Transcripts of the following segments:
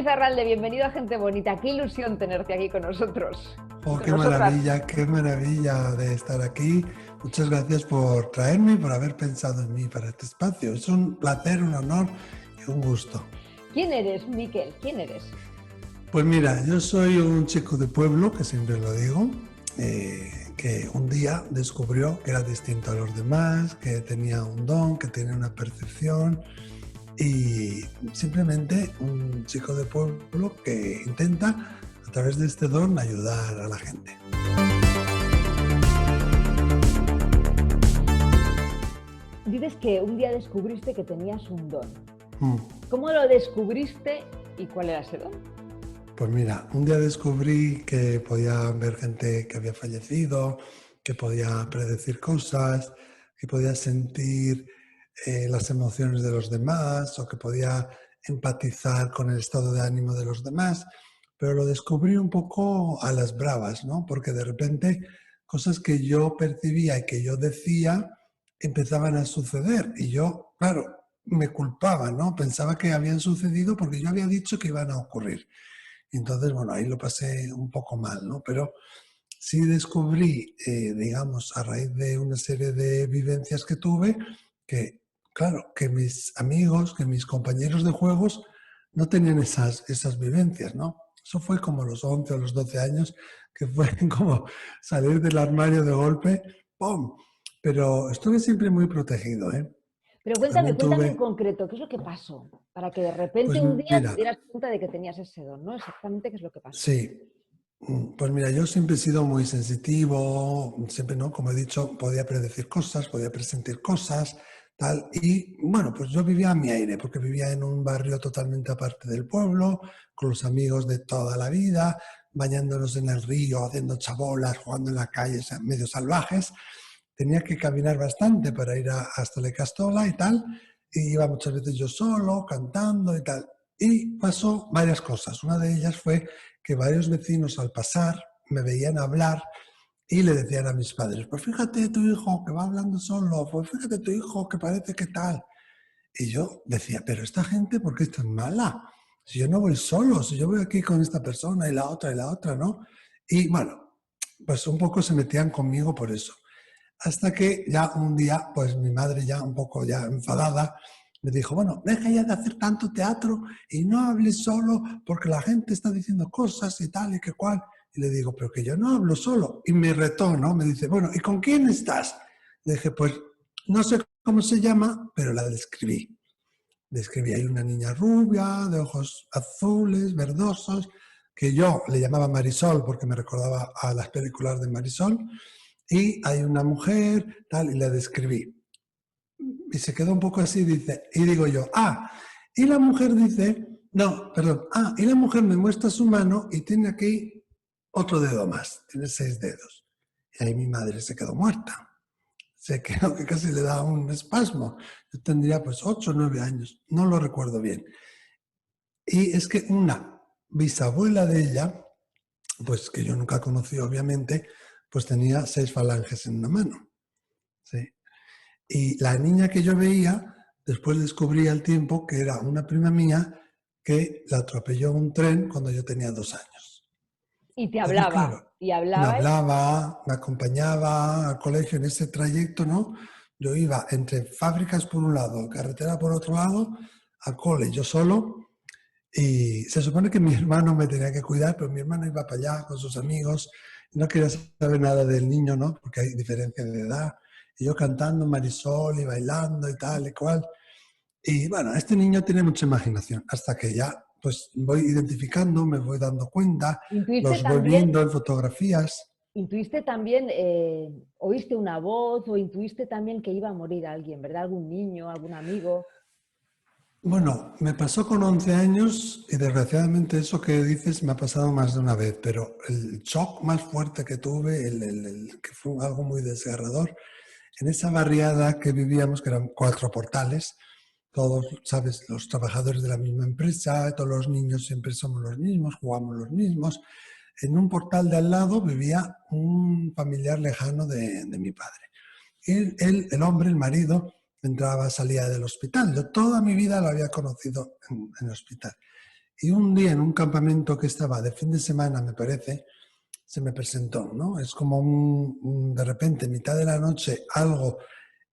Zarralde, bienvenido a Gente Bonita. Qué ilusión tenerte aquí con nosotros. Oh, Con nosotras. qué maravilla de estar aquí. Muchas gracias por traerme y por haber pensado en mí para este espacio. Es un placer, un honor y un gusto. ¿Quién eres, Miquel? ¿Quién eres? Pues mira, yo soy un chico de pueblo, que siempre lo digo, que un día descubrió que era distinto a los demás, que tenía un don, que tenía una percepción y simplemente un chico de pueblo que intenta a través de este don ayudar a la gente. Dices que un día descubriste que tenías un don. Mm. ¿Cómo lo descubriste y cuál era ese don? Pues mira, un día descubrí que podía ver gente que había fallecido, que podía predecir cosas, que podía sentir las emociones de los demás o que podía empatizar con el estado de ánimo de los demás, pero lo descubrí un poco a las bravas, ¿no? Porque de repente cosas que yo percibía y que yo decía empezaban a suceder y yo, claro, me culpaba, ¿no? Pensaba que habían sucedido porque yo había dicho que iban a ocurrir. Entonces, bueno, ahí lo pasé un poco mal, ¿no? Pero sí descubrí, digamos, a raíz de una serie de vivencias que tuve, que, claro, que mis amigos, que mis compañeros de juegos no tenían esas vivencias, ¿no? Eso fue como a los 11 o los 12 años, que fue como salir del armario de golpe, ¡pum! Pero estuve siempre muy protegido, ¿eh? Pero También cuéntame en tuve, concreto, ¿qué es lo que pasó? Para que de repente pues un día te mira, dieras cuenta de que tenías ese don, ¿no? Exactamente qué es lo que pasó. sí. Pues mira, yo siempre he sido muy sensitivo, siempre, ¿no? Como he dicho, podía predecir cosas, podía presentir cosas, tal. Y bueno, pues yo vivía a mi aire, porque vivía en un barrio totalmente aparte del pueblo, con los amigos de toda la vida, bañándonos en el río, haciendo chabolas, jugando en la calle, o sea, medio salvajes. Tenía que caminar bastante para ir hasta la Castola y tal, y iba muchas veces yo solo, cantando y tal. Y pasó varias cosas. Una de ellas fue que varios vecinos al pasar me veían hablar y le decían a mis padres, pues fíjate tu hijo que va hablando solo, pues fíjate tu hijo que parece que tal. Y yo decía, pero esta gente, ¿por qué es tan mala? Si yo no voy solo, si yo voy aquí con esta persona y la otra, ¿no? Y bueno, pues un poco se metían conmigo por eso. Hasta que ya un día, pues mi madre ya un poco ya enfadada, me dijo, bueno, deja ya de hacer tanto teatro y no hables solo porque la gente está diciendo cosas y tal y que cual. Y le digo, pero que yo no hablo solo. Y me retó, ¿no? Me dice, bueno, ¿y con quién estás? Le dije, pues no sé cómo se llama, pero la describí. Describí ahí una niña rubia, de ojos azules, verdosos, que yo le llamaba Marisol porque me recordaba a las películas de Marisol, y hay una mujer, tal, y la describí. Y se quedó un poco así, dice, y digo yo, y la mujer dice, no, perdón, y la mujer me muestra su mano y tiene aquí otro dedo más, tiene 6 dedos. Y ahí mi madre se quedó muerta. Se quedó que casi le da un espasmo. Yo tendría pues 8 o 9 años, no lo recuerdo bien. Y es que una bisabuela de ella, pues que yo nunca conocí obviamente, pues tenía 6 falanges en una mano. ¿Sí? Y la niña que yo veía, después descubrí al tiempo que era una prima mía que la atropelló un tren cuando yo tenía 2 años. Y te Entonces, hablaba, claro, y me hablabais. hablaba, me acompañaba al colegio en ese trayecto, ¿no? Yo iba entre fábricas por un lado, carretera por otro lado, al cole, yo solo. Y se supone que mi hermano me tenía que cuidar, pero mi hermano iba para allá con sus amigos y no quería saber nada del niño, ¿no? Porque hay diferencia de edad. Y yo cantando Marisol y bailando y tal y cual. Y bueno, este niño tiene mucha imaginación, hasta que ya pues voy identificando, me voy dando cuenta, Intuiste los voy también viendo en fotografías. Intuiste también, oíste una voz o intuiste también que iba a morir alguien, ¿verdad? Algún niño, algún amigo. Bueno, me pasó con 11 años y desgraciadamente eso que dices me ha pasado más de una vez, pero el shock más fuerte que tuve, que fue algo muy desgarrador, en esa barriada que vivíamos, que eran 4 portales, todos, sabes, los trabajadores de la misma empresa, todos los niños siempre somos los mismos, jugamos los mismos. En un portal de al lado vivía un familiar lejano de mi padre. Él, el hombre, el marido, entraba, salía del hospital. Yo toda mi vida lo había conocido en el hospital. Y un día en un campamento que estaba de fin de semana, me parece, se me presentó, ¿no? Es como de repente, en mitad de la noche, algo,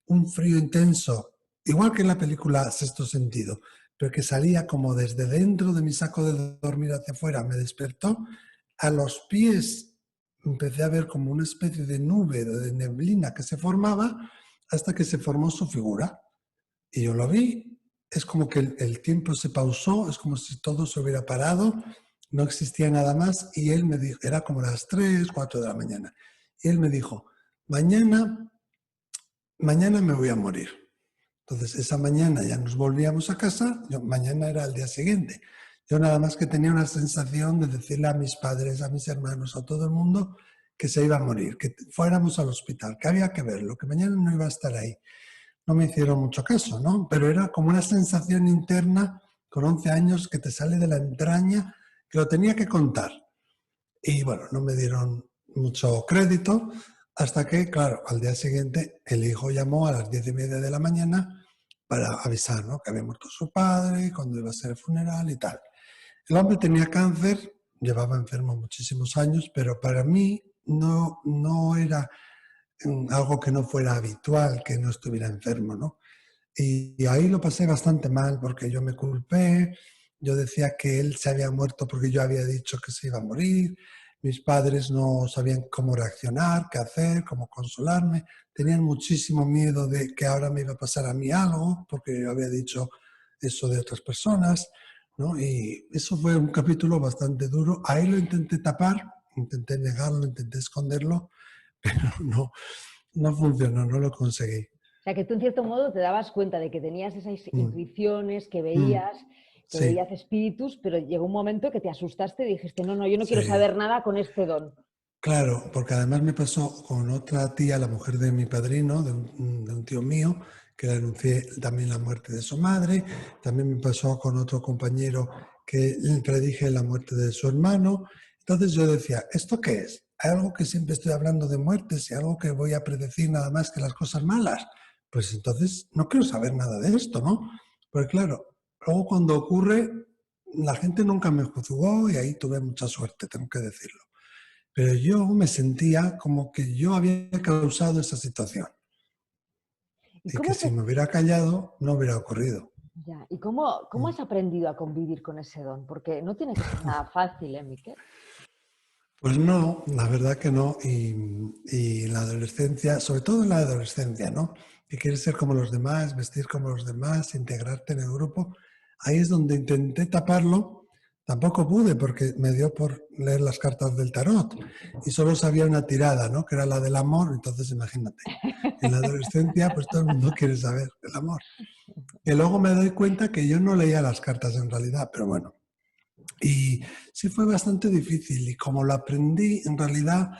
un frío intenso, igual que en la película Sexto Sentido, pero que salía como desde dentro de mi saco de dormir hacia afuera, me despertó. A los pies empecé a ver como una especie de nube, de neblina que se formaba hasta que se formó su figura. Y yo lo vi, es como que el tiempo se pausó, es como si todo se hubiera parado, no existía nada más y él me dijo, era como las 3, 4 de la mañana, y él me dijo, mañana, mañana me voy a morir. Entonces esa mañana ya nos volvíamos a casa, mañana era el día siguiente. Yo nada más que tenía una sensación de decirle a mis padres, a mis hermanos, a todo el mundo que se iba a morir, que fuéramos al hospital, que había que verlo, que mañana no iba a estar ahí. No me hicieron mucho caso, ¿no? Pero era como una sensación interna con 11 años que te sale de la entraña, que lo tenía que contar. Y bueno, no me dieron mucho crédito hasta que, claro, al día siguiente el hijo llamó a las 10:30 de la mañana para avisar, ¿no? Que había muerto su padre, cuándo iba a ser el funeral y tal. El hombre tenía cáncer, llevaba enfermo muchísimos años, pero para mí no era algo que no fuera habitual, que no estuviera enfermo, ¿no? Y ahí lo pasé bastante mal porque yo me culpé, yo decía que él se había muerto porque yo había dicho que se iba a morir, mis padres no sabían cómo reaccionar, qué hacer, cómo consolarme, tenían muchísimo miedo de que ahora me iba a pasar a mí algo porque yo había dicho eso de otras personas, ¿no? Y eso fue un capítulo bastante duro, ahí lo intenté tapar, intenté negarlo, intenté esconderlo, pero no funcionó, no lo conseguí. O sea, que tú en cierto modo te dabas cuenta de que tenías esas Mm, intuiciones, mm, que sí, veías espíritus, pero llegó un momento que te asustaste y dijiste, no, no, yo no sí. quiero saber nada con este don. Claro, porque además me pasó con otra tía, la mujer de mi padrino, de un tío mío, que le anuncié también la muerte de su madre. También me pasó con otro compañero que le predije la muerte de su hermano. Entonces yo decía, ¿esto qué es? ¿Hay algo que siempre estoy hablando de muertes y algo que voy a predecir nada más que las cosas malas? Pues entonces no quiero saber nada de esto, ¿no? Porque claro, luego cuando ocurre, la gente nunca me juzgó y ahí tuve mucha suerte, tengo que decirlo. Pero yo me sentía como que yo había causado esa situación ¿Y y que cómo si te... me hubiera callado no hubiera ocurrido. Ya, ¿y cómo has aprendido a convivir con ese don? Porque no tiene que ser nada fácil, ¿eh, Miquel? Pues no, la verdad que no. Y en la adolescencia, sobre todo en la adolescencia, ¿no? Que quieres ser como los demás, vestir como los demás, integrarte en el grupo. Ahí es donde intenté taparlo. Tampoco pude porque me dio por leer las cartas del tarot y solo sabía una tirada, ¿no? Que era la del amor. Entonces, imagínate, en la adolescencia, pues todo el mundo quiere saber el amor. Y luego me doy cuenta que yo no leía las cartas en realidad, pero bueno, y sí fue bastante difícil y como lo aprendí, en realidad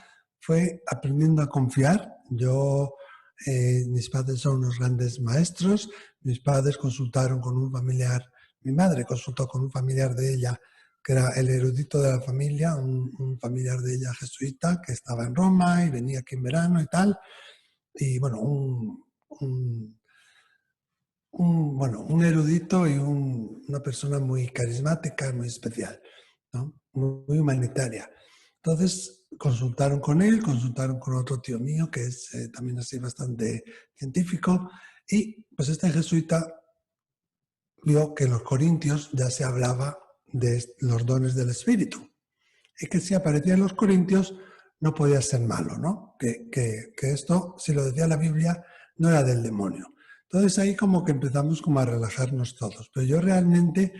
fue aprendiendo a confiar. Mis padres son unos grandes maestros, mis padres consultaron con un familiar, mi madre consultó con un familiar de ella, que era el erudito de la familia, un familiar de ella jesuita que estaba en Roma y venía aquí en verano y tal. Y bueno, un un erudito y una persona muy carismática, muy especial, ¿no? Muy humanitaria. Entonces consultaron con él, consultaron con otro tío mío que es también así bastante científico y pues este jesuita vio que en los corintios ya se hablaba de los dones del espíritu y que si aparecía en los corintios no podía ser malo, ¿no? Que esto, si lo decía la Biblia, no era del demonio. Entonces ahí como que empezamos como a relajarnos todos. Pero yo realmente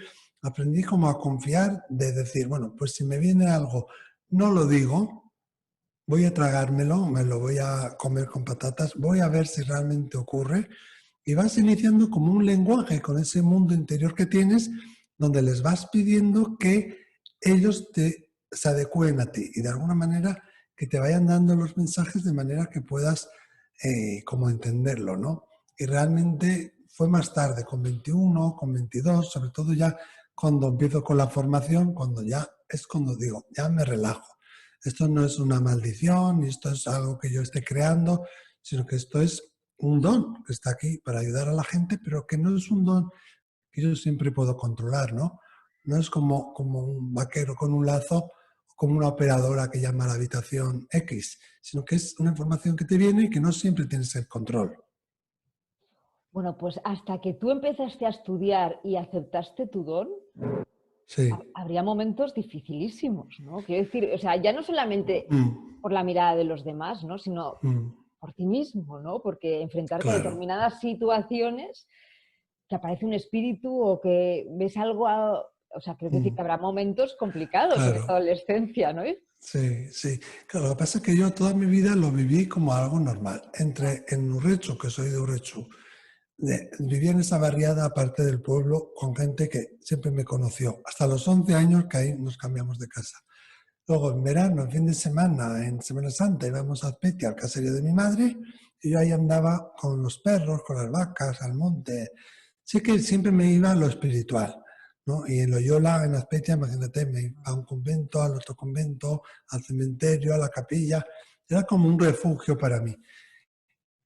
aprendí como a confiar de decir, bueno, pues si me viene algo, no lo digo, voy a tragármelo, me lo voy a comer con patatas, voy a ver si realmente ocurre. Y vas iniciando como un lenguaje con ese mundo interior que tienes, donde les vas pidiendo que ellos se adecúen a ti y de alguna manera que te vayan dando los mensajes de manera que puedas como entenderlo, ¿no? Y realmente fue más tarde, con 21, con 22, sobre todo ya cuando empiezo con la formación, cuando ya es cuando digo, ya me relajo. Esto no es una maldición, ni esto es algo que yo esté creando, sino que esto es un don que está aquí para ayudar a la gente, pero que no es un don que yo siempre puedo controlar, ¿no? No es como un vaquero con un lazo o como una operadora que llama a la habitación X, sino que es una información que te viene y que no siempre tienes el control. Bueno, pues hasta que tú empezaste a estudiar y aceptaste tu don, Sí. habría momentos dificilísimos, ¿no? Quiero decir, o sea, ya no solamente Mm, por la mirada de los demás, ¿no? Sino mm, por ti mismo, ¿no? Porque enfrentarte a claro, determinadas situaciones, que aparece un espíritu o que ves algo, o sea, quiero decir mm, que habrá momentos complicados en esta claro. adolescencia, ¿no? Sí, sí. Claro, lo que pasa es que yo toda mi vida lo viví como algo normal. Entré en Urrechu, que soy de Urrechu, vivía en esa barriada aparte del pueblo con gente que siempre me conoció. Hasta los 11 años que ahí nos cambiamos de casa. Luego en verano, en fin de semana, en Semana Santa íbamos a Azpeitia, al caserío de mi madre, y yo ahí andaba con los perros, con las vacas, al monte. Sí que siempre me iba a lo espiritual, ¿no? Y en Loyola, en Azpeitia, imagínate, me iba a un convento, al otro convento, al cementerio, a la capilla. Era como un refugio para mí.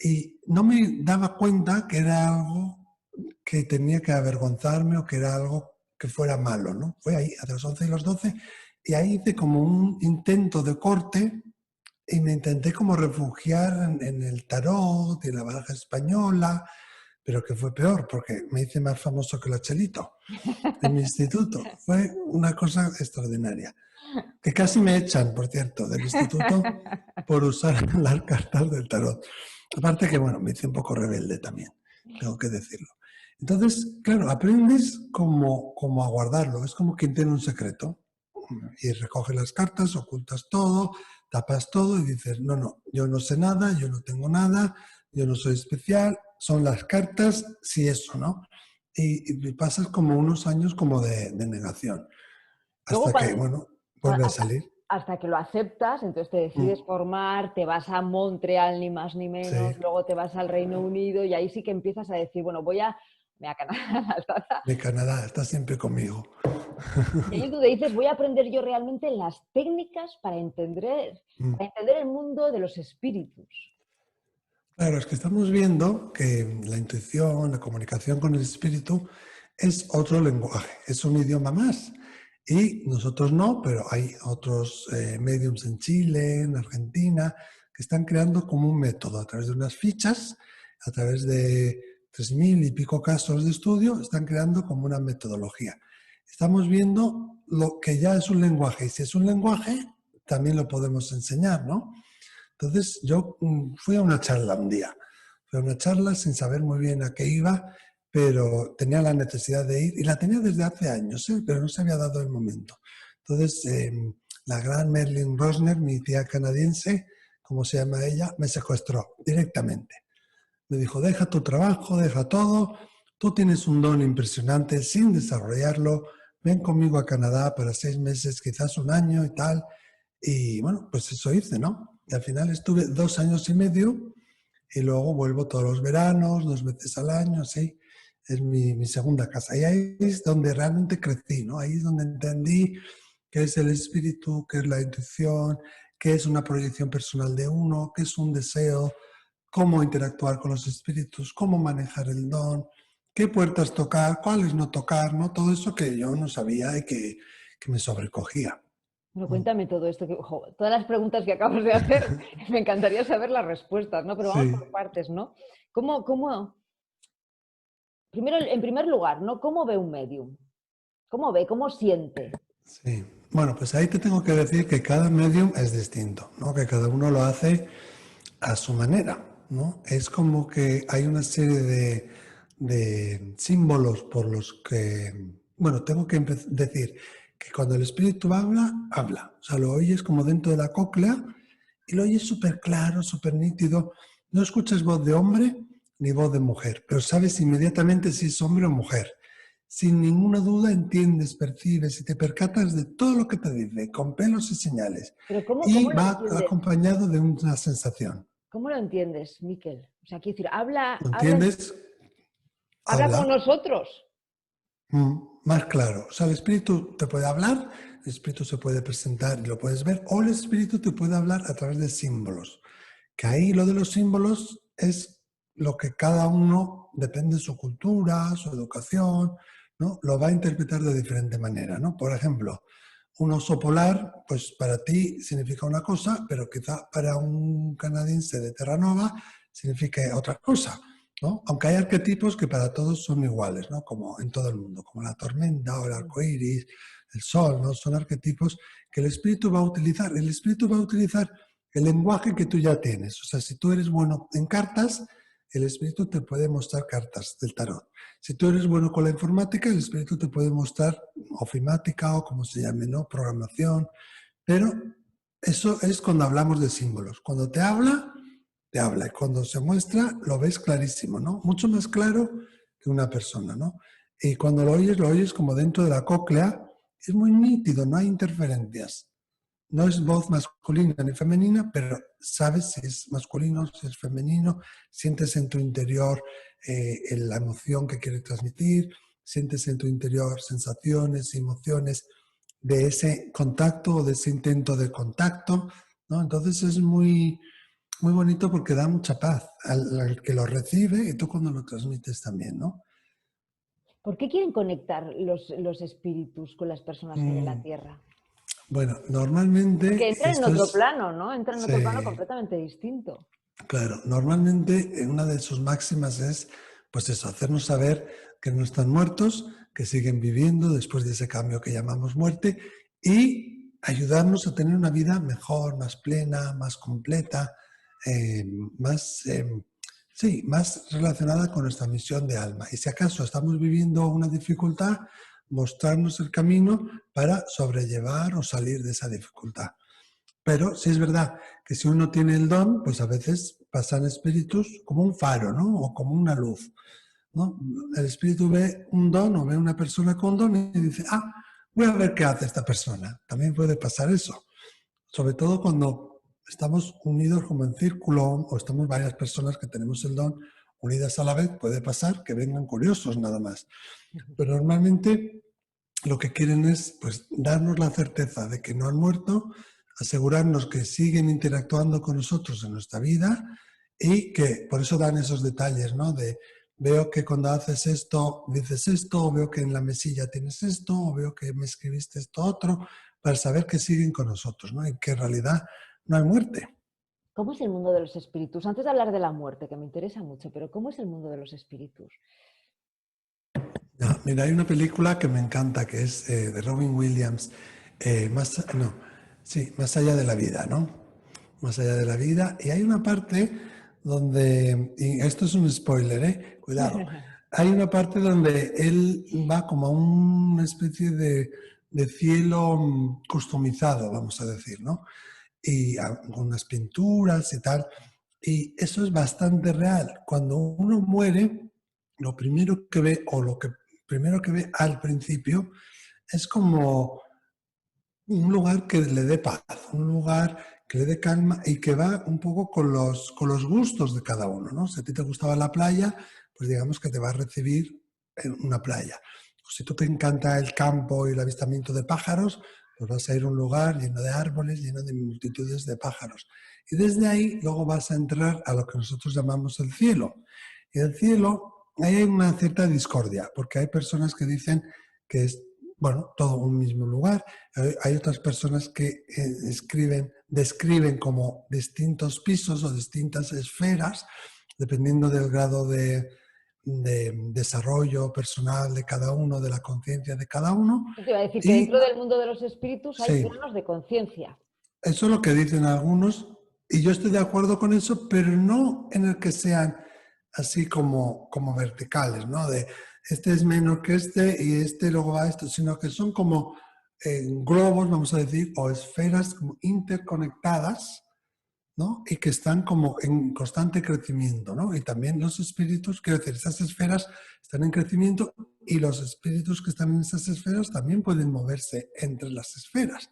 Y no me daba cuenta que era algo que tenía que avergonzarme o que era algo que fuera malo, ¿no? Fue ahí, a los 11 y los 12, y ahí hice como un intento de corte y me intenté como refugiar en el tarot y en la baraja española, pero que fue peor porque me hice más famoso que el Chelito en mi instituto. Fue una cosa extraordinaria. Que casi me echan, por cierto, del instituto por usar las cartas del tarot. Aparte que, bueno, me hice un poco rebelde también, tengo que decirlo. Entonces, claro, aprendes como a guardarlo. Es como quien tiene un secreto y recoges las cartas, ocultas todo, tapas todo y dices, no, no, yo no sé nada, yo no tengo nada, yo no soy especial, son las cartas, sí eso, ¿no? Y pasas como unos años como de negación, Luego, hasta que, bueno, vuelve a hasta, salir. hasta que lo aceptas, entonces te decides Mm, formar, te vas a Montreal, ni más ni menos, sí, luego te vas al Reino Unido y ahí sí que empiezas a decir, bueno, voy a Canadá, de Canadá, está siempre conmigo. y ahí tú te dices, voy a aprender yo realmente las técnicas Mm. para entender el mundo de los espíritus. Claro, es que estamos viendo que la intuición, la comunicación con el espíritu es otro lenguaje, es un idioma más. Y nosotros no, pero hay otros mediums en Chile, en Argentina, que están creando como un método a través de unas fichas, a través de 3000 y pico casos de estudio, están creando como una metodología. Estamos viendo lo que ya es un lenguaje, y si es un lenguaje, también lo podemos enseñar, ¿no? Entonces yo fui a una charla un día, fui a una charla sin saber muy bien a qué iba, pero tenía la necesidad de ir y la tenía desde hace años, ¿eh? Pero no se había dado el momento. Entonces la gran Merlin Rosner, mi tía canadiense, como se llama ella, me secuestró directamente. Me dijo, deja tu trabajo, deja todo, tú tienes un don impresionante sin desarrollarlo, ven conmigo a Canadá para 6 meses, quizás un año y tal. Y bueno, pues eso hice, ¿no? Y al final estuve 2 años y medio y luego vuelvo todos los veranos, 2 veces al año, sí. Es mi segunda casa. Y ahí es donde realmente crecí, ¿no? Ahí es donde entendí qué es el espíritu, qué es la intuición, qué es una proyección personal de uno, qué es un deseo, cómo interactuar con los espíritus, cómo manejar el don, qué puertas tocar, cuáles no tocar, ¿no? Todo eso que yo no sabía y que me sobrecogía. Bueno, Mm. cuéntame todo esto, que, ojo, todas las preguntas que acabas de hacer, me encantaría saber las respuestas, ¿no? Pero vamos Sí, por partes, ¿no? Primero, en primer lugar, ¿no? ¿Cómo ve un medium? ¿Cómo ve? ¿Cómo siente? sí. Bueno, pues ahí te tengo que decir que cada medium es distinto, ¿no? Que cada uno lo hace a su manera, ¿no? Es como que hay una serie de símbolos por los que, bueno, tengo que decir que cuando el espíritu habla, habla. O sea, lo oyes como dentro de la cóclea y lo oyes súper claro, súper nítido. No escuchas voz de hombre ni voz de mujer, pero sabes inmediatamente si es hombre o mujer. Sin ninguna duda entiendes, percibes y te percatas de todo lo que te dice, con pelos y señales. Pero ¿cómo Y lo va entiendes? acompañado de una sensación. ¿Cómo lo entiendes, Miquel? O sea, quiero decir, ¿Lo entiendes? habla como Habla nosotros. más claro. O sea, el espíritu te puede hablar, el espíritu se puede presentar y lo puedes ver, o el espíritu te puede hablar a través de símbolos. Que ahí lo de los símbolos es lo que cada uno, depende de su cultura, su educación, ¿no? Lo va a interpretar de diferente manera, ¿no? Por ejemplo, un oso polar, pues para ti significa una cosa, pero quizá para un canadiense de Terranova signifique otra cosa, ¿no? Aunque hay arquetipos que para todos son iguales, ¿no? Como en todo el mundo, como la tormenta o el arco iris, el sol, ¿no? Son arquetipos que el espíritu va a utilizar. El espíritu va a utilizar el lenguaje que tú ya tienes. O sea, si tú eres bueno en cartas, el espíritu te puede mostrar cartas del tarot. Si tú eres bueno con la informática, el espíritu te puede mostrar ofimática o como se llame, ¿no? Programación. Pero eso es cuando hablamos de símbolos. Cuando te habla, te habla. Y cuando se muestra, lo ves clarísimo, ¿no? Mucho más claro que una persona, ¿no? Y cuando lo oyes como dentro de la cóclea. Es muy nítido, no hay interferencias. No es voz masculina ni femenina, pero sabes si es masculino, si es femenino, sientes en tu interior la emoción que quiere transmitir, sientes en tu interior sensaciones y emociones de ese contacto o de ese intento de contacto, ¿no? Entonces es muy, muy bonito porque da mucha paz al que lo recibe y tú cuando lo transmites también, ¿no? ¿Por qué quieren conectar los espíritus con las personas sobre la Mm, Tierra? bueno, Porque normalmente entran en esto otro es... plano, ¿no? Entran en otro plano Sí, completamente distinto. claro, normalmente una de sus máximas es, pues eso, hacernos saber que no están muertos, que siguen viviendo después de ese cambio que llamamos muerte y ayudarnos a tener una vida mejor, más plena, más completa, eh, más, sí, más relacionada con nuestra misión de alma. Y si acaso estamos viviendo una dificultad, mostrarnos el camino para sobrellevar o salir de esa dificultad. Pero sí es verdad que si uno tiene el don, pues a veces pasan espíritus como un faro, ¿no? O como una luz, ¿no? El espíritu ve un don o ve una persona con don y dice, ah, voy a ver qué hace esta persona. También puede pasar eso. Sobre todo cuando estamos unidos como en círculo o estamos varias personas que tenemos el don unidas a la vez, puede pasar que vengan curiosos nada más. Pero normalmente lo que quieren es pues, darnos la certeza de que no han muerto, asegurarnos que siguen interactuando con nosotros en nuestra vida y que por eso dan esos detalles, ¿no? De veo que cuando haces esto dices esto, o veo que en la mesilla tienes esto, o veo que me escribiste esto otro, para saber que siguen con nosotros, ¿no? Y que en realidad no hay muerte. ¿Cómo es el mundo de los espíritus? Antes de hablar de la muerte, que me interesa mucho, pero ¿cómo es el mundo de los espíritus? No, mira, hay una película que me encanta, que es de Robin Williams, no, sí, Más allá de la vida, ¿no? Más allá de la vida. Y hay una parte donde, y esto es un spoiler, cuidado, hay una parte donde él va como a una especie de cielo customizado, vamos a decir, ¿no? Y con unas pinturas y tal. Y eso es bastante real. Cuando uno muere, lo primero que ve, o lo que primero que ve al principio, es como un lugar que le dé paz, un lugar que le dé calma y que va un poco con los gustos de cada uno, ¿no? Si a ti te gustaba la playa, pues digamos que te va a recibir en una playa. O si tú te encanta el campo y el avistamiento de pájaros, pues vas a ir a un lugar lleno de árboles, lleno de multitudes de pájaros. Y desde ahí luego vas a entrar a lo que nosotros llamamos el cielo. Y el cielo, ahí hay una cierta discordia, porque hay personas que dicen que es, bueno, todo un mismo lugar. Hay otras personas que describen como distintos pisos o distintas esferas, dependiendo del grado de desarrollo personal de cada uno, de la conciencia de cada uno. Yo te iba a decir que Y dentro del mundo de los espíritus hay sí, planos de conciencia. eso es lo que dicen algunos, y yo estoy de acuerdo con eso, pero no en el que sean así como verticales, ¿no? De este es menor que este y este luego va a esto, sino que son como globos, vamos a decir, o esferas como interconectadas, ¿no? Y que están como en constante crecimiento, ¿no? Y también los espíritus, quiero decir, esas esferas están en crecimiento y los espíritus que están en esas esferas también pueden moverse entre las esferas.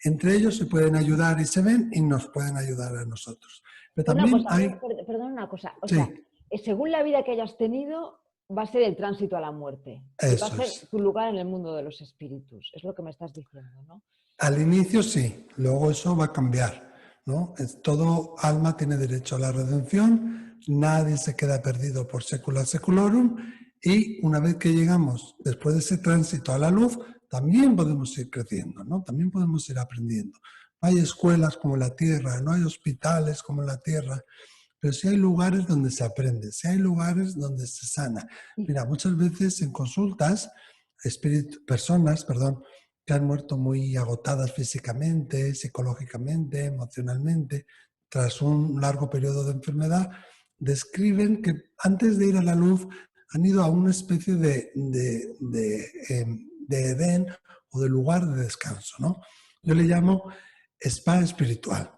Entre ellos se pueden ayudar y se ven y nos pueden ayudar a nosotros. Pero Una también cosa, hay, perdón, una cosa. O sea, sí, según la vida que hayas tenido, va a ser el tránsito a la muerte. Y va a eso ser es. tu lugar en el mundo de los espíritus. Es lo que me estás diciendo, ¿no? Al inicio sí, luego eso va a cambiar, ¿no? Todo alma tiene derecho a la redención, nadie se queda perdido por secula seculorum Y una vez que llegamos, después de ese tránsito a la luz, también podemos ir creciendo, ¿no? También podemos ir aprendiendo. No hay escuelas como la Tierra, no hay hospitales como la Tierra, pero sí hay lugares donde se aprende, sí hay lugares donde se sana. Y Mira, muchas veces en consultas, personas, perdón, que han muerto muy agotadas físicamente, psicológicamente, emocionalmente, tras un largo periodo de enfermedad, describen que antes de ir a la luz han ido a una especie de Edén o de lugar de descanso, ¿no? Yo le llamo spa espiritual,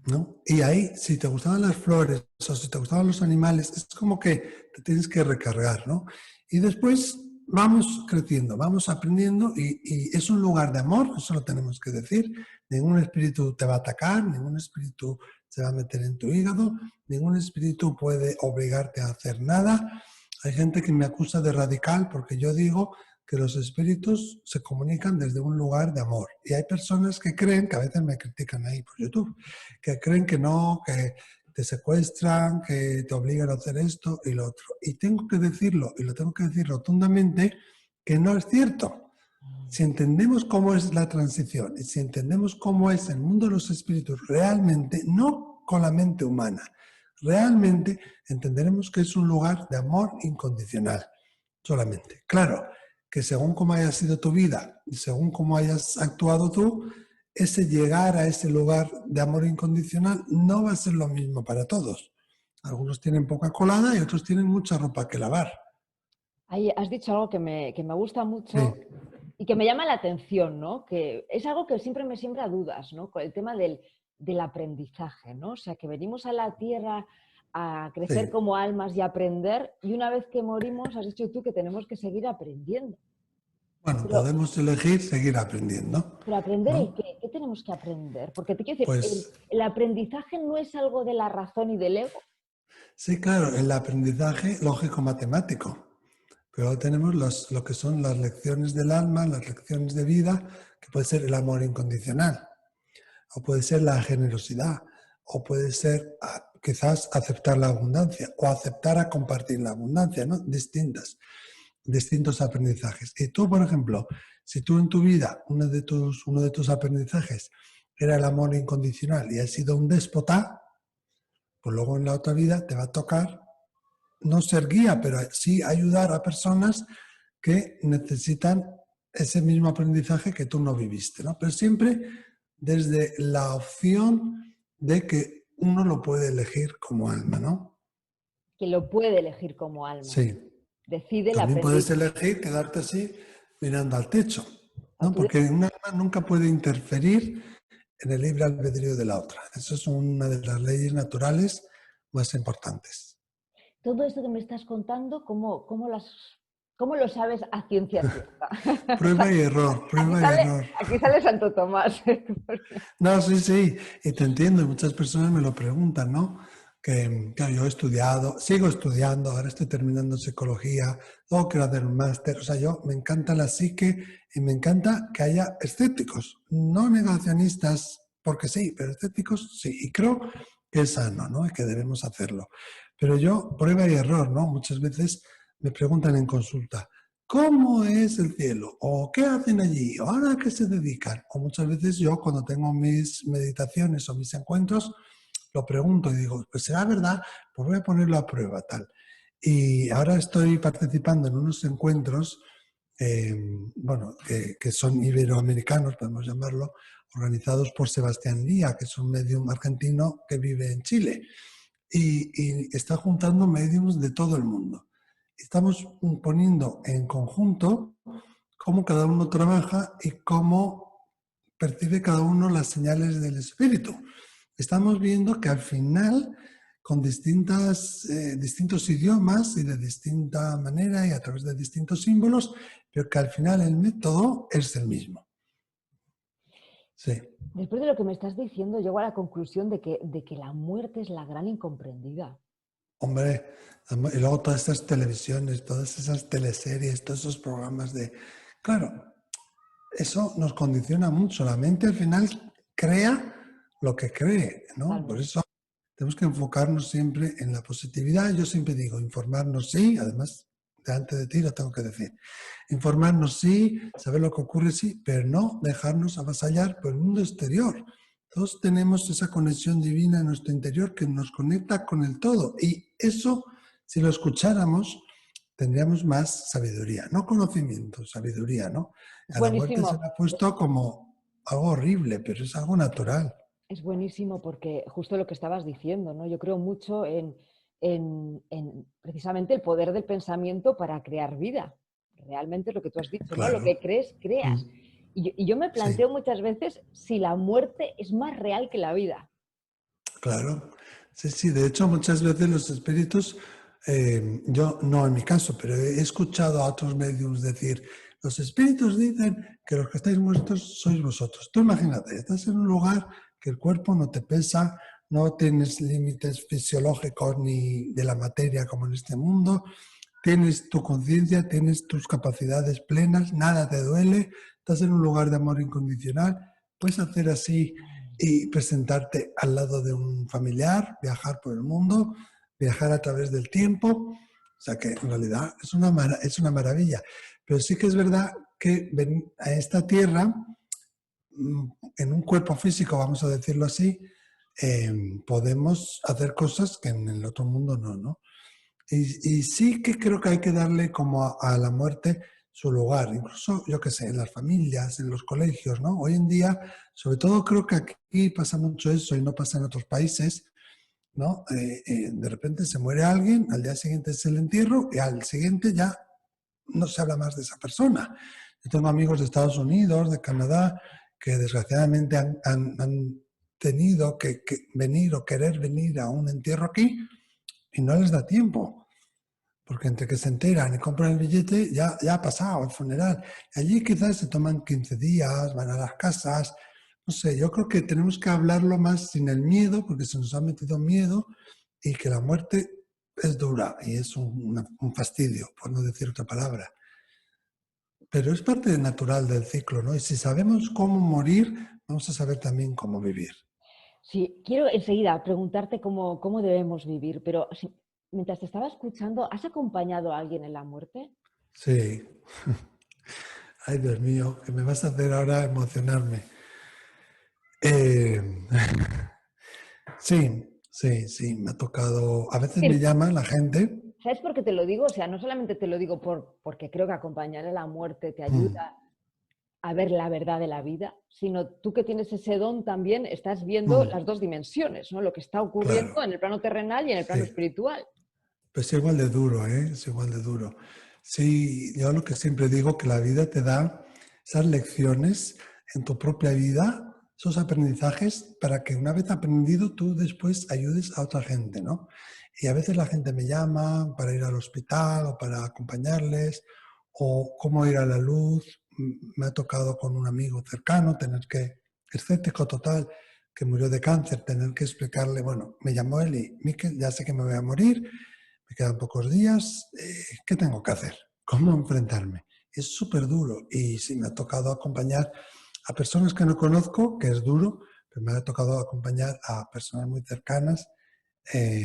¿no? Y ahí, si te gustaban las flores o si te gustaban los animales, es como que te tienes que recargar, ¿no? Y después vamos creciendo, vamos aprendiendo y es un lugar de amor, eso lo tenemos que decir. Ningún espíritu te va a atacar, ningún espíritu se va a meter en tu hígado, ningún espíritu puede obligarte a hacer nada. Hay gente que me acusa de radical porque yo digo que los espíritus se comunican desde un lugar de amor. Y hay personas que creen, que a veces me critican ahí por YouTube, que creen que no, que te secuestran, que te obligan a hacer esto y lo otro. Y tengo que decirlo, y lo tengo que decir rotundamente, que no es cierto. Si entendemos cómo es la transición y si entendemos cómo es el mundo de los espíritus realmente, no con la mente humana, realmente entenderemos que es un lugar de amor incondicional, solamente. Claro, que según cómo haya sido tu vida y según cómo hayas actuado tú, ese llegar a ese lugar de amor incondicional no va a ser lo mismo para todos. Algunos tienen poca colada y otros tienen mucha ropa que lavar. ahí has dicho algo que me gusta mucho Sí, y que me llama la atención, ¿no? Que es algo que siempre me siembra dudas, ¿no? Con el tema del aprendizaje, ¿no? O sea, que venimos a la Tierra a crecer sí. como almas y aprender, y una vez que morimos, has dicho tú que tenemos que seguir aprendiendo. Bueno, Pero, podemos elegir seguir aprendiendo, pero ¿aprender el ¿no? qué? ¿Qué tenemos que aprender? Porque te quiero decir, Pues el aprendizaje no es algo de la razón y del ego. sí, claro, el aprendizaje lógico-matemático, pero tenemos lo que son las lecciones del alma, las lecciones de vida, que puede ser el amor incondicional, o puede ser la generosidad, o puede ser quizás aceptar la abundancia, o aceptar a compartir la abundancia, ¿no? Distintos aprendizajes. Y tú, por ejemplo, si tú en tu vida uno de tus aprendizajes era el amor incondicional y has sido un déspota, pues luego en la otra vida te va a tocar no ser guía, pero sí ayudar a personas que necesitan ese mismo aprendizaje que tú no viviste, ¿no? Pero siempre desde la opción de que uno lo puede elegir como alma, ¿no? Que lo puede elegir como alma. Sí. Decide el También puedes aprendizaje. elegir quedarte así mirando al techo, O ¿no? tú Porque un alma nunca puede interferir en el libre albedrío de la otra. Eso es una de las leyes naturales más importantes. todo esto que me estás contando, ¿cómo lo sabes a ciencia cierta? Prueba y error, Aquí prueba y sale, error. aquí sale Santo Tomás. No, sí, sí, y te entiendo, y muchas personas me lo preguntan, ¿no? Que claro, yo he estudiado, sigo estudiando, ahora estoy terminando psicología, luego quiero hacer un máster, o sea, yo me encanta la psique y me encanta que haya escépticos, no negacionistas, porque sí, pero escépticos sí, y creo que es sano, ¿no? Y que debemos hacerlo. Pero yo, prueba y error, ¿no? Muchas veces me preguntan en consulta, ¿cómo es el cielo? ¿O qué hacen allí? ¿O ahora a qué se dedican? O muchas veces yo cuando tengo mis meditaciones o mis encuentros, lo pregunto y digo, pues será verdad, pues voy a ponerlo a prueba, tal. Y ahora estoy participando en unos encuentros, bueno, que son iberoamericanos, podemos llamarlo, organizados por Sebastián Lía, que es un medium argentino que vive en Chile. Y está juntando mediums de todo el mundo. Estamos poniendo en conjunto cómo cada uno trabaja y cómo percibe cada uno las señales del espíritu. Estamos viendo que al final, con distintos idiomas y de distinta manera y a través de distintos símbolos, pero que al final el método es el mismo. Sí. Después de lo que me estás diciendo, llego a la conclusión de que la muerte es la gran incomprendida. Hombre, y luego todas estas televisiones, todas esas teleseries, todos esos programas de... Claro, eso nos condiciona mucho. La mente al final crea lo que cree, ¿no? Por Totalmente. eso tenemos que enfocarnos siempre en la positividad. Yo siempre digo, informarnos sí, además delante de ti, lo tengo que decir. Informarnos sí, saber lo que ocurre sí, pero no dejarnos avasallar por el mundo exterior. Todos tenemos esa conexión divina en nuestro interior que nos conecta con el todo. Y eso, si lo escucháramos, tendríamos más sabiduría. No conocimiento, sabiduría, ¿no? Es A la muerte se buenísimo. le ha puesto como algo horrible, pero es algo natural. Es buenísimo porque justo lo que estabas diciendo, ¿no? Yo creo mucho en precisamente el poder del pensamiento para crear vida. Realmente es lo que tú has dicho, ¿no? Lo Claro. que crees, creas. Mm, Y yo me sí, planteo muchas veces si la muerte es más real que la vida. claro. Sí, sí. De hecho, muchas veces los espíritus, yo no en mi caso, pero he escuchado a otros mediums decir, los espíritus dicen que los que estáis muertos sois vosotros. Tú imagínate, estás en un lugar que el cuerpo no te pesa, no tienes límites fisiológicos ni de la materia como en este mundo, tienes tu conciencia, tienes tus capacidades plenas, nada te duele, estás en un lugar de amor incondicional, puedes hacer así y presentarte al lado de un familiar, viajar por el mundo, viajar a través del tiempo, o sea que en realidad es una maravilla. Pero sí que es verdad que a esta tierra, en un cuerpo físico, vamos a decirlo así, podemos hacer cosas que en el otro mundo no, ¿no? Y sí que creo que hay que darle como a la muerte su lugar, incluso, yo qué sé, en las familias, en los colegios, ¿no? Hoy en día, sobre todo creo que aquí pasa mucho eso y no pasa en otros países, ¿no? De repente se muere alguien, al día siguiente es el entierro y al siguiente ya no se habla más de esa persona. Yo tengo amigos de Estados Unidos, de Canadá, que desgraciadamente han tenido que venir o querer venir a un entierro aquí y no les da tiempo. Porque entre que se enteran y compran el billete, ya ha pasado el funeral. Allí quizás se toman 15 días, van a las casas. No sé, yo creo que tenemos que hablarlo más sin el miedo, porque se nos ha metido miedo y que la muerte es dura y es un fastidio, por no decir otra palabra. Pero es parte natural del ciclo, ¿no? Y si sabemos cómo morir, vamos a saber también cómo vivir. Sí, quiero enseguida preguntarte cómo debemos vivir, pero mientras te estaba escuchando, ¿has acompañado a alguien en la muerte? Sí. Ay, Dios mío, que me vas a hacer ahora emocionarme. Eh, sí, me ha tocado. A veces me llama la gente. ¿Sabes por qué te lo digo? O sea, no solamente te lo digo porque creo que acompañar a la muerte te Mm, ayuda a ver la verdad de la vida, sino tú que tienes ese don también estás viendo mm, las dos dimensiones, ¿no? Lo que está ocurriendo claro, en el plano terrenal y en el plano sí. espiritual. Pues es igual de duro, ¿eh? Es igual de duro. Sí, yo lo que siempre digo, que la vida te da esas lecciones en tu propia vida, esos aprendizajes, para que una vez aprendido tú después ayudes a otra gente, ¿no? Y a veces la gente me llama para ir al hospital o para acompañarles, o cómo ir a la luz. Me ha tocado con un amigo cercano tener que, escéptico total, que murió de cáncer, tener que explicarle, bueno, me llamó él y, Miquel, ya sé que me voy a morir, me quedan pocos días, ¿qué tengo que hacer? ¿Cómo enfrentarme? Es súper duro y sí, me ha tocado acompañar a personas que no conozco, que es duro, pero me ha tocado acompañar a personas muy cercanas,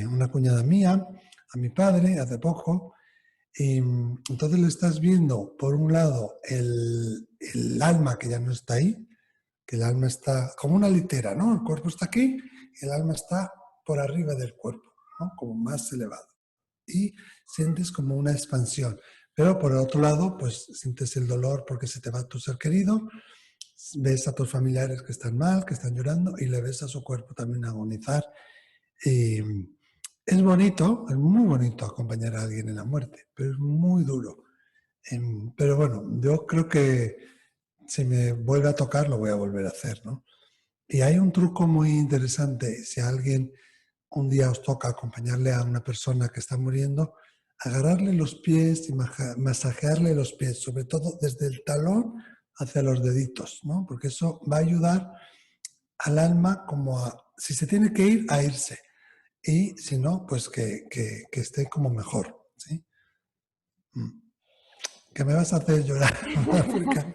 una cuñada mía, a mi padre hace poco, y entonces le estás viendo, por un lado, el alma que ya no está ahí, que el alma está como una litera, ¿no? El cuerpo está aquí y el alma está por arriba del cuerpo, ¿no? Como más elevado y sientes como una expansión. Pero por el otro lado, pues sientes el dolor porque se te va tu ser querido, ves a tus familiares que están mal, que están llorando y le ves a su cuerpo también agonizar. Y es bonito, es muy bonito acompañar a alguien en la muerte, pero es muy duro. Pero bueno, yo creo que si me vuelve a tocar, lo voy a volver a hacer, ¿no? Y hay un truco muy interesante. Si alguien un día os toca acompañarle a una persona que está muriendo, agarrarle los pies y masajearle los pies, sobre todo desde el talón hacia los deditos, ¿no? Porque eso va a ayudar al alma como a, si se tiene que ir, a irse. Y si no, pues que esté como mejor, ¿sí? Mm. Que me vas a hacer llorar, África.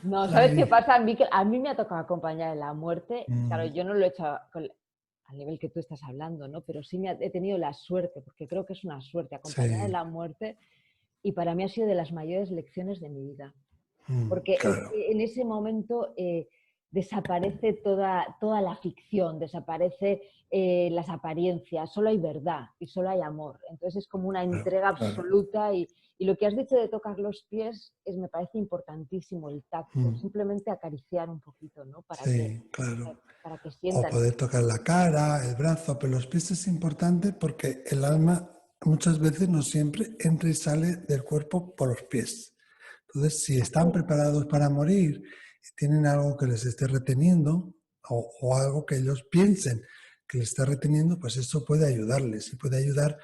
No, ¿sabes qué Ay. pasa, Miquel? A mí me ha tocado acompañar en la muerte. Claro, Mm, yo no lo he hecho al nivel que tú estás hablando, ¿no? Pero sí he tenido la suerte, porque creo que es una suerte acompañar en sí, la muerte. y para mí ha sido de las mayores lecciones de mi vida. Porque Claro, en ese momento desaparece toda la ficción, desaparece las apariencias, solo hay verdad y solo hay amor. Entonces es como una claro, entrega claro. absoluta y lo que has dicho de tocar los pies me parece importantísimo, el tacto, Mm, simplemente acariciar un poquito, ¿no? sí, claro. Para que O sientan. poder tocar la cara, el brazo, pero los pies es importante porque el alma muchas veces no siempre entra y sale del cuerpo por los pies. Entonces, si están preparados para morir y tienen algo que les esté reteniendo o algo que ellos piensen que les está reteniendo, pues eso puede ayudarles y puede ayudar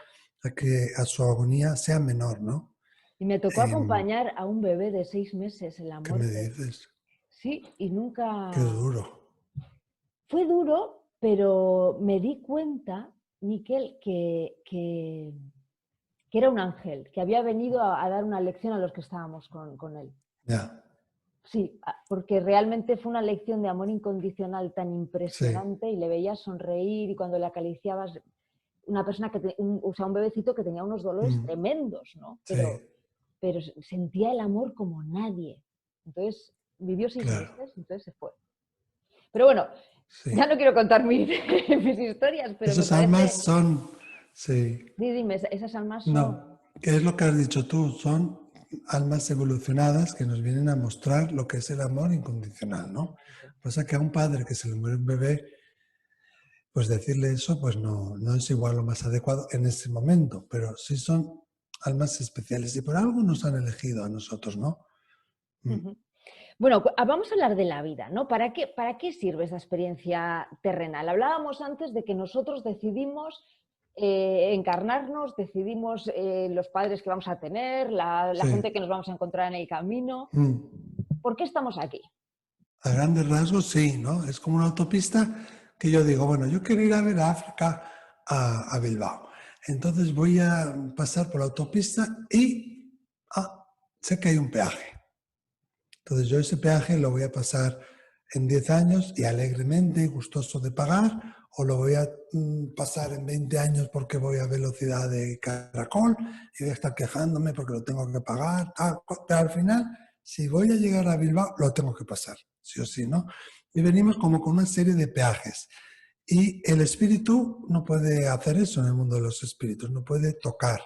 a que a su agonía sea menor, ¿no? Y me tocó Em, acompañar a un bebé de 6 meses en la ¿Qué me muerte. dices? Sí, y Qué nunca... duro. Fue duro, pero me di cuenta, Miquel, que era un ángel, que había venido a dar una lección a los que estábamos con él. Ya, Sí, porque realmente fue una lección de amor incondicional tan sí, impresionante y le veías sonreír y cuando le acariciabas, una persona o sea, un bebecito que tenía unos dolores mm, tremendos, ¿no? sí, Pero sentía el amor como nadie. Entonces, vivió seis claro, meses, entonces se fue. Pero bueno, ya sí. no quiero contar mis historias, pero me Esas almas parece, son, sí, dime, esas almas son... no, ¿qué es lo que has dicho tú? Son almas evolucionadas que nos vienen a mostrar lo que es el amor incondicional, ¿no? Exactamente. Pasa que a un padre que se le muere un bebé, pues decirle eso, pues no, no es igual lo más adecuado en ese momento, pero sí son almas especiales y por algo nos han elegido a nosotros, ¿no? Mm, Ujú. Bueno, vamos a hablar de la vida, ¿no? Para qué sirve esa experiencia terrenal? Hablábamos antes de que nosotros decidimos encarnarnos, decidimos los padres que vamos a tener, la sí. gente que nos vamos a encontrar en el camino. Mm. ¿Por qué estamos aquí? A grandes rasgos, sí, ¿no? Es como una autopista que yo digo, bueno, yo quiero ir a ver a África, a Bilbao. Entonces voy a pasar por la autopista y sé que hay un peaje. Entonces yo ese peaje lo voy a pasar en 10 años y alegremente, gustoso de pagar, o lo voy a pasar en 20 años porque voy a velocidad de caracol y voy a estar quejándome porque lo tengo que pagar. Pero al final, si voy a llegar a Bilbao, lo tengo que pasar, sí o sí, ¿no? Y venimos como con una serie de peajes. Y el espíritu no puede hacer eso en el mundo de los espíritus, no puede tocar,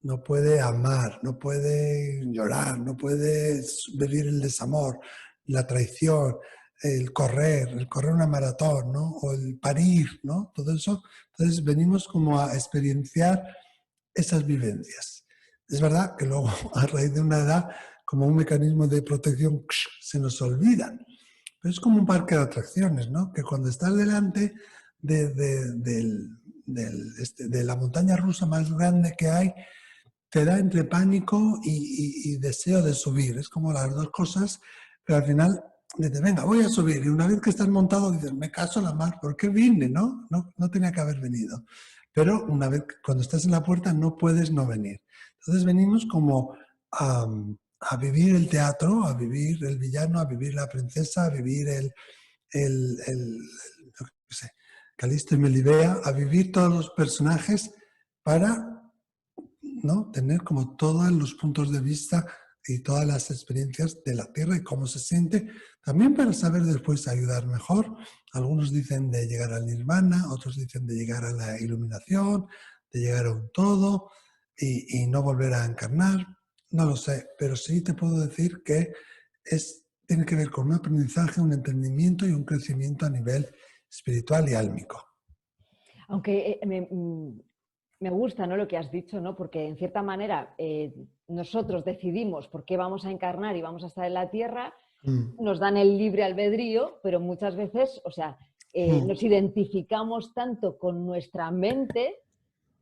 no puede amar, no puede llorar, no puede vivir el desamor, la traición, el correr una maratón, ¿no? O el parir, ¿no? Todo eso. Entonces venimos como a experienciar esas vivencias. Es verdad que luego, a raíz de una edad, como un mecanismo de protección, se nos olvidan. Pero es como un parque de atracciones, ¿no? Que cuando estás delante de la montaña rusa más grande que hay, te da entre pánico y deseo de subir. Es como las dos cosas, pero al final dices, venga, voy a subir. Y una vez que estás montado, dices, me caso la mar, ¿por qué vine? No, no, no tenía que haber venido. Pero una vez, cuando estás en la puerta, no puedes no venir. Entonces venimos como a vivir el teatro, a vivir el villano, a vivir la princesa, a vivir yo qué sé, Calisto y Melibea, a vivir todos los personajes para, ¿no?, tener como todos los puntos de vista y todas las experiencias de la Tierra y cómo se siente, también para saber después ayudar mejor. Algunos dicen de llegar al nirvana, otros dicen de llegar a la iluminación, de llegar a un todo y no volver a encarnar. No lo sé, pero sí te puedo decir que tiene que ver con un aprendizaje, un entendimiento y un crecimiento a nivel espiritual y álmico. Aunque me gusta, ¿no?, lo que has dicho, ¿no? Porque en cierta manera nosotros decidimos por qué vamos a encarnar y vamos a estar en la Tierra, Mm, nos dan el libre albedrío, pero muchas veces, o sea, mm, nos identificamos tanto con nuestra mente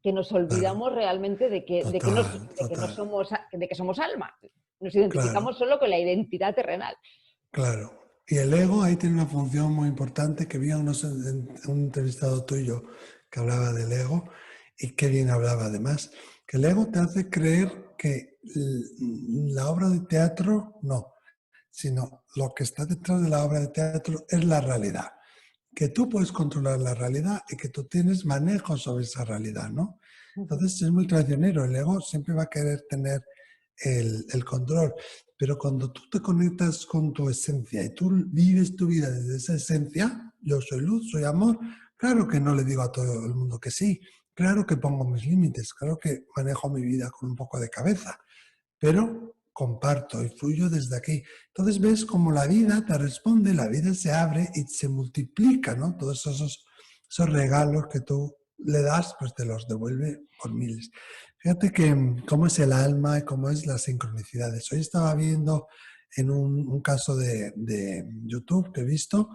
que nos claro, olvidamos realmente total, de que no total. somos, de que somos alma. Nos Claro, identificamos solo con la identidad terrenal. claro. Y el ego ahí tiene una función muy importante que vi a un entrevistado tuyo que hablaba del ego y qué bien hablaba además, que el ego te hace creer que la obra de teatro no, sino lo que está detrás de la obra de teatro es la realidad, que tú puedes controlar la realidad y que tú tienes manejo sobre esa realidad, ¿no? Entonces es muy traicionero, el ego siempre va a querer tener el control. Pero cuando tú te conectas con tu esencia y tú vives tu vida desde esa esencia, yo soy luz, soy amor, claro que no le digo a todo el mundo que sí, claro que pongo mis límites, claro que manejo mi vida con un poco de cabeza, pero comparto y fluyo desde aquí. Entonces ves como la vida te responde, la vida se abre y se multiplica, ¿no? Todos esos regalos que tú le das, pues te los devuelve por miles. Fíjate que cómo es el alma y cómo es las sincronicidades. Hoy estaba viendo en un caso de YouTube que he visto,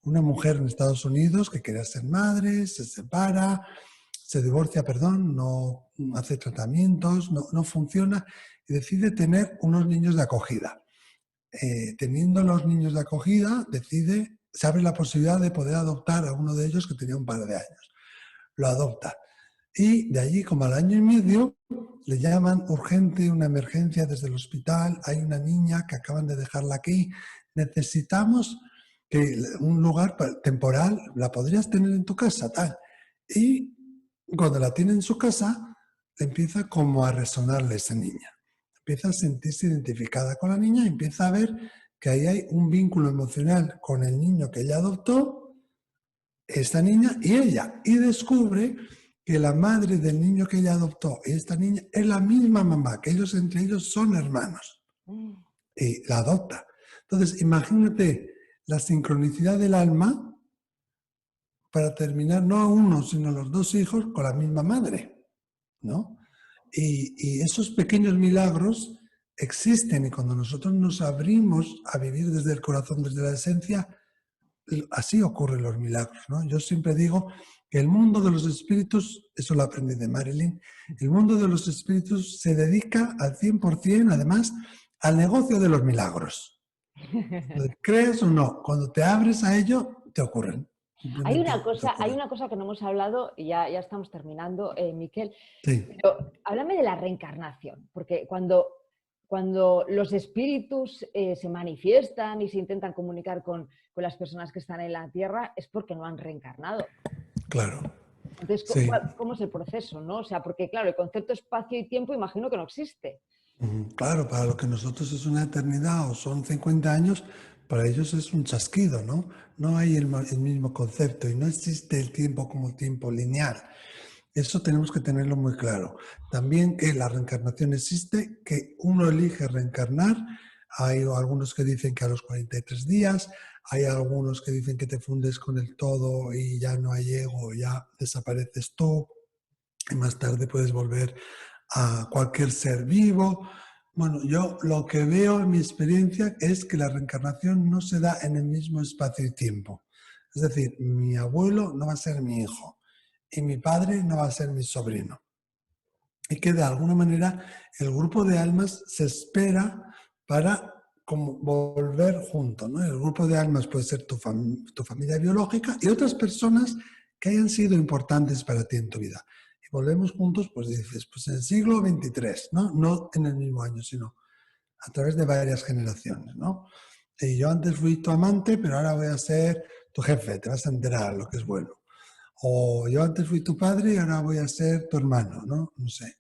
una mujer en Estados Unidos que quería ser madre, se separa, se divorcia, perdón, no hace tratamientos, no funciona y decide tener unos niños de acogida. Teniendo los niños de acogida, se abre la posibilidad de poder adoptar a uno de ellos que tenía un par de años. Lo adopta. Y de allí, como al año y medio, le llaman urgente, una emergencia desde el hospital, hay una niña que acaban de dejarla aquí, necesitamos que un lugar temporal, la podrías tener en tu casa, tal. Y cuando la tiene en su casa, le empieza como a resonarle esa niña. Empieza a sentirse identificada con la niña y empieza a ver que ahí hay un vínculo emocional con el niño que ella adoptó, esta niña y ella. Y descubre que la madre del niño que ella adoptó y esta niña es la misma mamá, que ellos entre ellos son hermanos. Y la adopta. Entonces, imagínate la sincronicidad del alma para terminar no a uno, sino a los dos hijos con la misma madre, ¿no? Y esos pequeños milagros existen y cuando nosotros nos abrimos a vivir desde el corazón, desde la esencia, así ocurren los milagros, ¿no? Yo siempre digo que el mundo de los espíritus, eso lo aprendí de Marilyn, el mundo de los espíritus se dedica al 100%, además, al negocio de los milagros. ¿Crees o no? Cuando te abres a ello, te ocurren. Hay una cosa que no hemos hablado y ya estamos terminando, Miquel. Sí. Pero háblame de la reencarnación, porque cuando los espíritus se manifiestan y se intentan comunicar con las personas que están en la Tierra es porque no han reencarnado. Claro. Entonces, Sí. ¿cómo es el proceso, no? O sea, porque claro, el concepto espacio y tiempo imagino que no existe. Claro, para lo que nosotros es una eternidad o son 50 años, para ellos es un chasquido, ¿no? No hay el mismo concepto y no existe el tiempo como tiempo lineal. Eso tenemos que tenerlo muy claro. También que la reencarnación existe, que uno elige reencarnar. Hay algunos que dicen que a los 43 días, hay algunos que dicen que te fundes con el todo y ya no hay ego, ya desapareces tú y más tarde puedes volver a cualquier ser vivo. Bueno, yo lo que veo en mi experiencia es que la reencarnación no se da en el mismo espacio y tiempo. Es decir, mi abuelo no va a ser mi hijo y mi padre no va a ser mi sobrino. Y que de alguna manera el grupo de almas se espera para como volver juntos, ¿no? El grupo de almas puede ser tu familia biológica y otras personas que hayan sido importantes para ti en tu vida. Y volvemos juntos, pues dices, pues en el siglo XXIII, ¿no? No en el mismo año, sino a través de varias generaciones, ¿no? Y yo antes fui tu amante, pero ahora voy a ser tu jefe, te vas a enterar lo que es bueno. O yo antes fui tu padre y ahora voy a ser tu hermano, ¿no? No sé.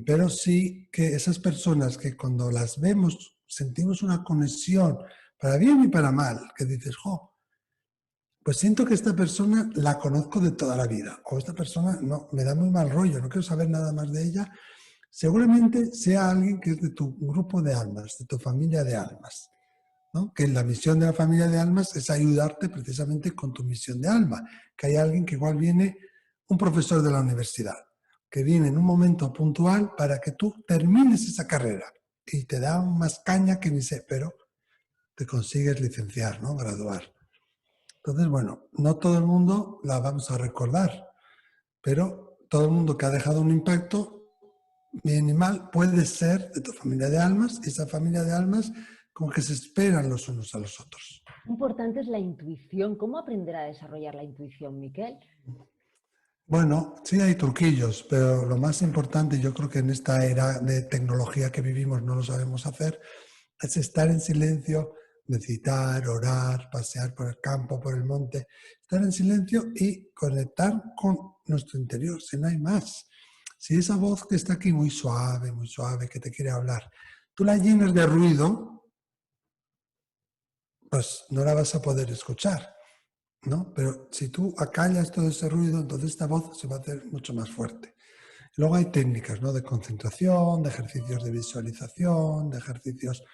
Pero sí que esas personas que cuando las vemos sentimos una conexión, para bien y para mal, que dices, jo, pues siento que esta persona la conozco de toda la vida, o esta persona no, me da muy mal rollo, no quiero saber nada más de ella, seguramente sea alguien que es de tu grupo de almas, de tu familia de almas, ¿no? Que la misión de la familia de almas es ayudarte precisamente con tu misión de alma, que hay alguien que igual viene, un profesor de la universidad, que viene en un momento puntual para que tú termines esa carrera y te da más caña que ni sé, pero te consigues licenciar, ¿no? Graduar. Entonces, bueno, no todo el mundo la vamos a recordar, pero todo el mundo que ha dejado un impacto, bien y mal, puede ser de tu familia de almas y esa familia de almas como que se esperan los unos a los otros. Importante es la intuición. ¿Cómo aprender a desarrollar la intuición, Miquel? Bueno, sí hay truquillos, pero lo más importante, yo creo que en esta era de tecnología que vivimos no lo sabemos hacer, es estar en silencio, meditar, orar, pasear por el campo, por el monte, estar en silencio y conectar con nuestro interior, si no hay más. Si esa voz que está aquí muy suave, que te quiere hablar, tú la llenas de ruido, pues no la vas a poder escuchar, ¿no? Pero si tú acallas todo ese ruido, entonces esta voz se va a hacer mucho más fuerte. Luego hay técnicas, ¿no? De concentración, de ejercicios de visualización, de ejercicios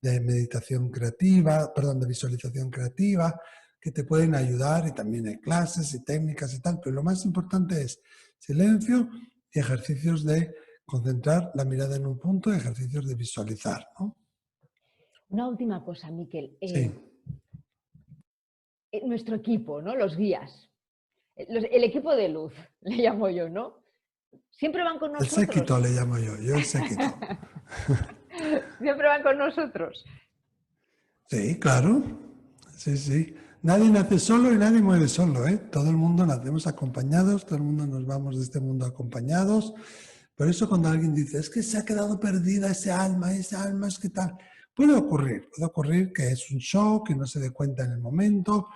de meditación creativa, perdón, de visualización creativa, que te pueden ayudar, y también hay clases y técnicas y tal, pero lo más importante es silencio y ejercicios de concentrar la mirada en un punto y ejercicios de visualizar, ¿no? Una última cosa, Miquel. Sí, Nuestro equipo, ¿no? Los guías. El equipo de luz, le llamo yo, ¿no? Siempre van con el nosotros. séquito le llamo yo el séquito. Siempre van con nosotros. Sí, claro, sí, sí. Nadie nace solo y nadie muere solo, ¿eh? Todo el mundo nacemos acompañados, todo el mundo nos vamos de este mundo acompañados. Por eso cuando alguien dice, es que se ha quedado perdida esa alma es que tal, puede ocurrir que es un shock, que no se dé cuenta en el momento,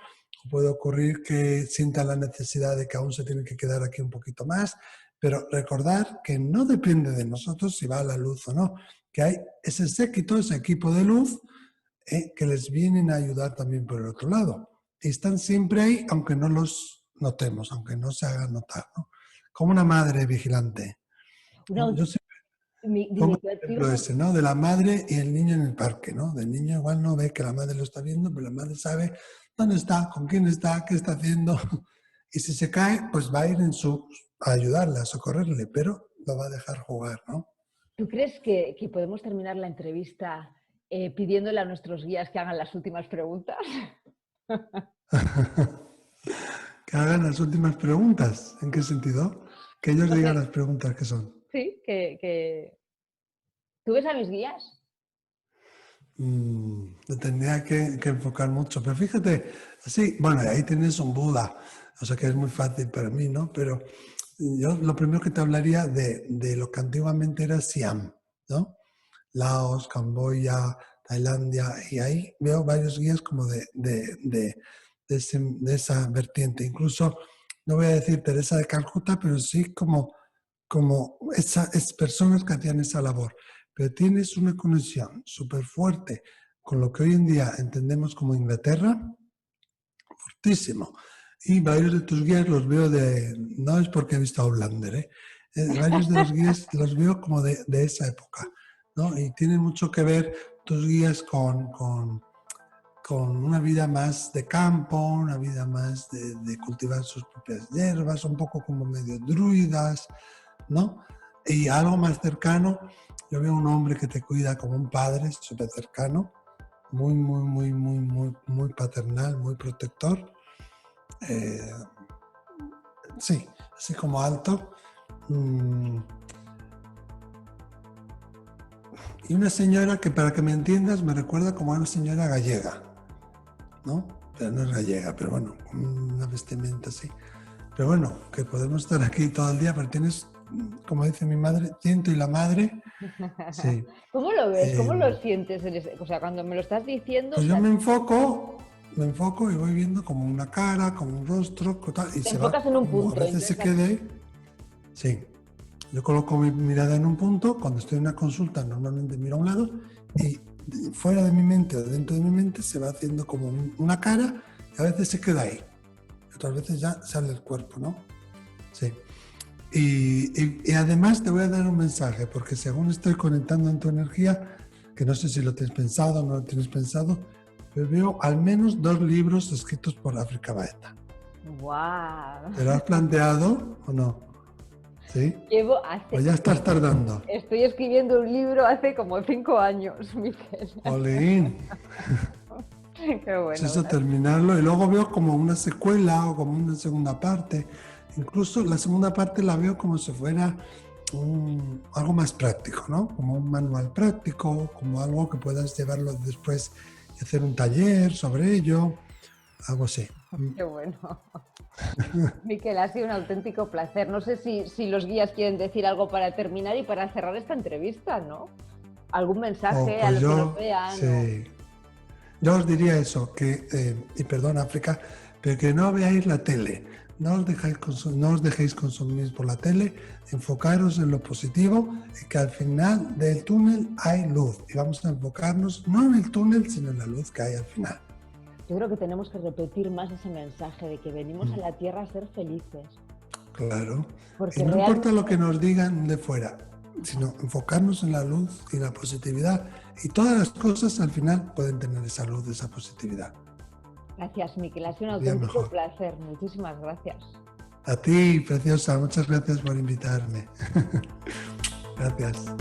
puede ocurrir que sienta la necesidad de que aún se tiene que quedar aquí un poquito más, pero recordar que no depende de nosotros si va a la luz o no, que hay ese séquito, ese equipo de luz, que les vienen a ayudar también por el otro lado. Y están siempre ahí, aunque no los notemos, aunque no se hagan notar, ¿no? Como una madre vigilante. Una, ¿No? Yo siempre pongo dime, el ejemplo ese, ¿no? De la madre y el niño en el parque, ¿no? Del niño igual no ve que la madre lo está viendo, pero la madre sabe dónde está, con quién está, qué está haciendo. Y si se cae, pues va a ir a ayudarle, a socorrerle, pero lo va a dejar jugar, ¿no? ¿Tú crees que podemos terminar la entrevista pidiéndole a nuestros guías que hagan las últimas preguntas? Que hagan las últimas preguntas. ¿En qué sentido? Que ellos No digan sé, las preguntas que son. sí, que... ¿Tú ves a mis guías? Me tendría que enfocar mucho. Pero fíjate, sí, bueno, ahí tienes un Buda, o sea que es muy fácil para mí, ¿no? Pero yo lo primero que te hablaría de lo que antiguamente era Siam, ¿no? Laos, Camboya, Tailandia, y ahí veo varios guías como de esa vertiente. Incluso, no voy a decir Teresa de Calcuta, pero sí como es personas que hacían esa labor. Pero tienes una conexión súper fuerte con lo que hoy en día entendemos como Inglaterra, fortísimo. Y varios de tus guías los veo no es porque he visto a Outlander, ¿eh? Varios de los guías los veo como de esa época, ¿no? Y tienen mucho que ver tus guías con una vida más de campo, una vida más de cultivar sus propias hierbas, un poco como medio druidas, ¿no? Y algo más cercano, yo veo un hombre que te cuida como un padre, súper cercano, muy paternal, muy protector. Sí, así como alto. Y una señora que, para que me entiendas, me recuerda como a una señora gallega, ¿no? Pero no es gallega, pero bueno, con una vestimenta así. Pero bueno, que podemos estar aquí todo el día, pero tienes, como dice mi madre, ciento y la madre. Sí. ¿Cómo lo ves? ¿Cómo lo sientes? O sea, cuando me lo estás diciendo... Pues o yo sea, me enfoco y voy viendo como una cara, como un rostro, y te se va, enfocas en un como a punto. veces se Entonces, quede ahí. Sí. Yo coloco mi mirada en un punto, cuando estoy en una consulta normalmente miro a un lado y fuera de mi mente o dentro de mi mente se va haciendo como una cara y a veces se queda ahí. Otras veces ya sale el cuerpo, ¿no? Sí. Y además te voy a dar un mensaje, porque según estoy conectando en tu energía, que no sé si lo tienes pensado o no lo tienes pensado, pero veo al menos 2 libros escritos por África Baeta. ¡guau! ¿Te lo has planteado o no? ¿Sí? ¿O ya estás tardando? Estoy escribiendo un libro hace como 5 años, Miquel. ¡Olín! Qué bueno. Es eso, terminarlo, y luego veo como una secuela o como una segunda parte. Incluso la segunda parte la veo como si fuera algo más práctico, ¿no? Como un manual práctico, como algo que puedas llevarlo después y hacer un taller sobre ello, algo así. Qué bueno. Miquel, ha sido un auténtico placer. No sé si los guías quieren decir algo para terminar y para cerrar esta entrevista, ¿no? ¿Algún mensaje a los que nos vean? Sí. Yo os diría eso, y perdón África, pero que no veáis la tele, no os dejéis consumir por la tele, enfocaros en lo positivo y que al final del túnel hay luz. Y vamos a enfocarnos no en el túnel, sino en la luz que hay al final. Yo creo que tenemos que repetir más ese mensaje de que venimos a la Tierra a ser felices. Claro. Porque y no realmente... importa lo que nos digan de fuera, sino enfocarnos en la luz y la positividad. Y todas las cosas al final pueden tener esa luz, esa positividad. Gracias, Miquel. Ha sido un auténtico placer. Muchísimas gracias. A ti, preciosa. Muchas gracias por invitarme. Gracias.